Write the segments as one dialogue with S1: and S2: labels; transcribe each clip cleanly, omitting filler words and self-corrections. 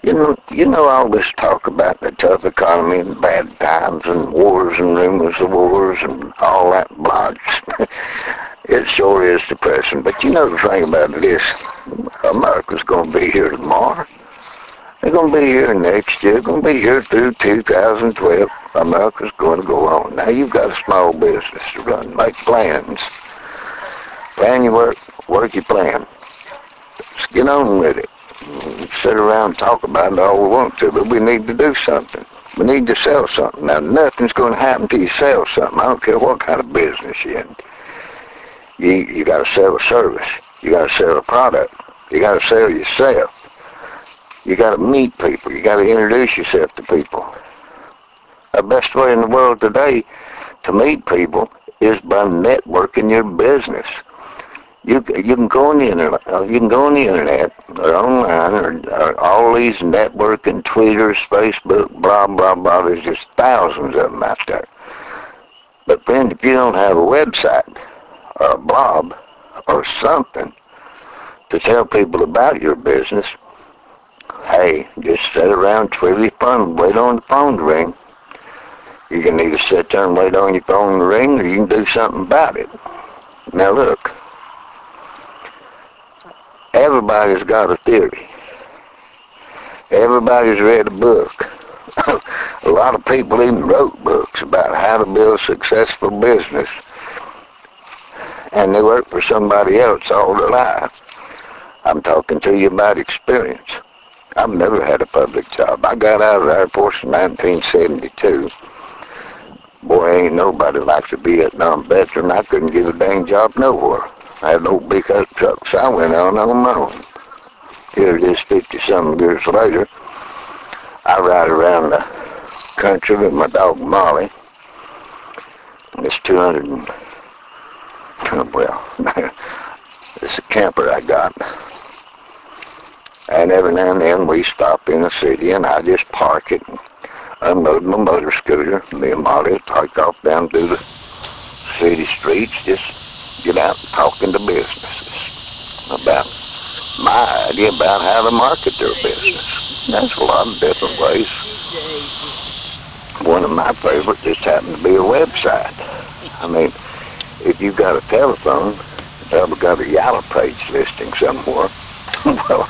S1: You know all this talk about the tough economy and bad times and wars and rumors of wars and all that blotch. It sure is depressing. But you know the thing about it is, America's going to be here tomorrow. They're going to be here next year. They're going to be here through 2012. America's going to go on. Now you've got a small business to run. Make plans. Plan your work your plan. Just get on with it. Sit around and talk about it all we want to, but we need to do something. We need to sell something. Now, nothing's going to happen till you sell something. I don't care what kind of business you're in. You got to sell a service. You got to sell a product. You got to sell yourself. You got to meet people. You got to introduce yourself to people. The best way in the world today to meet people is by networking your business. You can go on the internet. You can go on the internet or online or all these networking, Twitter, Facebook, blah blah blah. There's just thousands of them out there. But friend, if you don't have a website or a blog or something to tell people about your business, hey, just sit around, twiddle your thumb, wait on the phone to ring. You can either sit there and wait on your phone to ring, or you can do something about it. Now look. Everybody's got a theory. Everybody's read a book. A lot of people even wrote books about how to build a successful business. And they work for somebody else all their life. I'm talking to you about experience. I've never had a public job. I got out of the Air Force in 1972. Boy, ain't nobody like a Vietnam veteran. I couldn't get a dang job nowhere. I had no big up trucks. I went on my own. Here it is 50-some years later. I ride around the country with my dog Molly. It's 200 and, well, it's a camper I got. And every now and then we stop in the city and I just park it and unload my motor scooter. Me and Molly take off down through the city streets, just get out and talking to businesses about my idea about how to market their business. There's a lot of different ways. One of my favorites just happened to be a website. I mean, if you've got a telephone, you've probably got a Yellow Page listing somewhere. Well,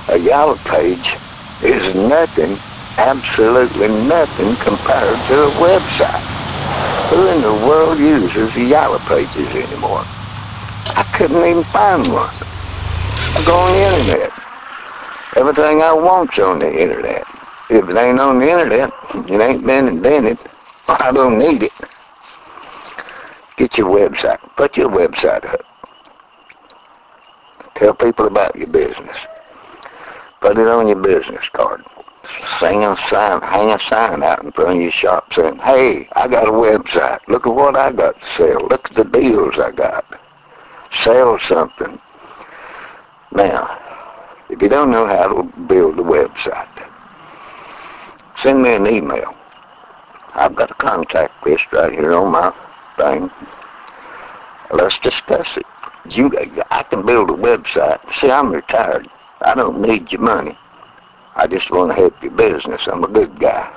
S1: a Yellow Page is nothing, absolutely nothing compared to a website. Who in the world uses the Yellow Pages anymore? I couldn't even find one. I go on the internet. Everything I want's on the internet. If it ain't on the internet, it ain't been invented. I don't need it. Get your website. Put your website up. Tell people about your business. Put it on your business card. Hang a sign out in front of your shop saying, hey, I got a website. Look at what I got to sell. Look at the deals I got. Sell something. Now, if you don't know how to build a website, send me an email. I've got a contact list right here on my thing. Let's discuss it. I can build a website. See, I'm retired. I don't need your money. I just want to help your business. I'm a good guy.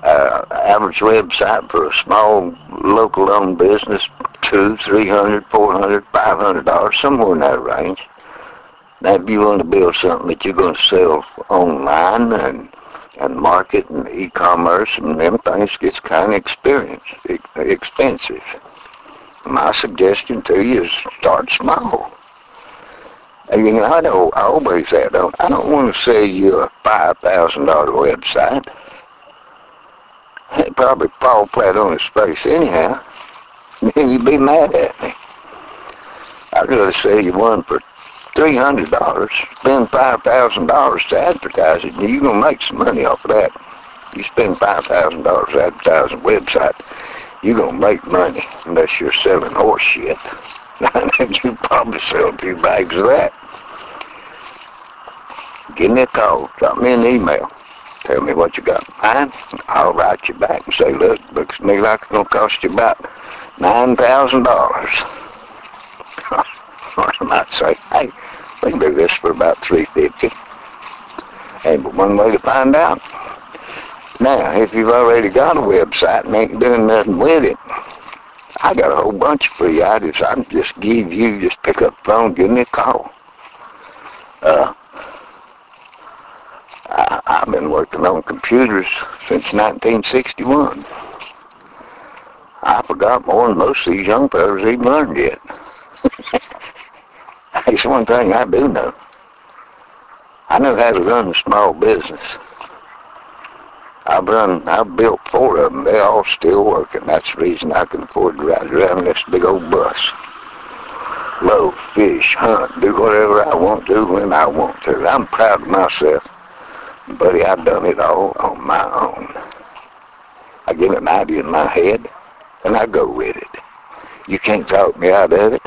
S1: Average website for a small local-owned business, $200, $300, $400, $500, somewhere in that range. Now, if you want to build something that you're going to sell online and market and e-commerce and them things, gets kind of expensive. My suggestion to you is start small. And you know, I always say, I don't want to sell you a $5,000 website. It'd probably fall flat on its face anyhow. Then you'd be mad at me. I'd rather sell you one for $300, spend $5,000 to advertise it, and you're going to make some money off of that. You spend $5,000 advertising a website, you're going to make money unless you're selling horse shit. You probably sell a few bags of that. Give me a call. Drop me an email. Tell me what you got. I'll write you back and say, look, looks to me like it's going to cost you about $9,000. Or I might say, hey, We can do this for about $3.50. Ain't but one way to find out. Now, if you've already got a website and ain't doing nothing with it, I got a whole bunch of free ideas I can just give you. Just pick up the phone, give me a call. I've been working on computers since 1961. I forgot more than most of these young fellas even learned yet. It's one thing I do know. I know how to run a small business. I've built 4 of them. They're all still working. That's the reason I can afford to ride around this big old bus. Load, fish, hunt, do whatever I want to when I want to. I'm proud of myself. Buddy, I've done it all on my own. I get an idea in my head, and I go with it. You can't talk me out of it.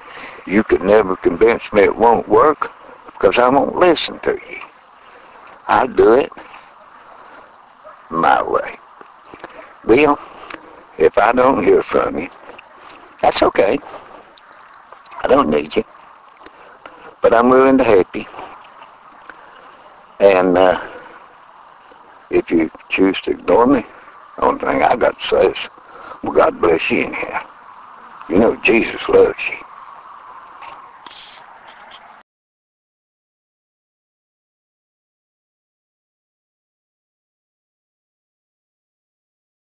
S1: You could never convince me it won't work, because I won't listen to you. I'll do it my way. Well, if I don't hear from you, that's okay. I don't need you. But I'm willing to help you. And if you choose to ignore me, the only thing I got to say is, well, God bless you anyhow. You know Jesus loves you.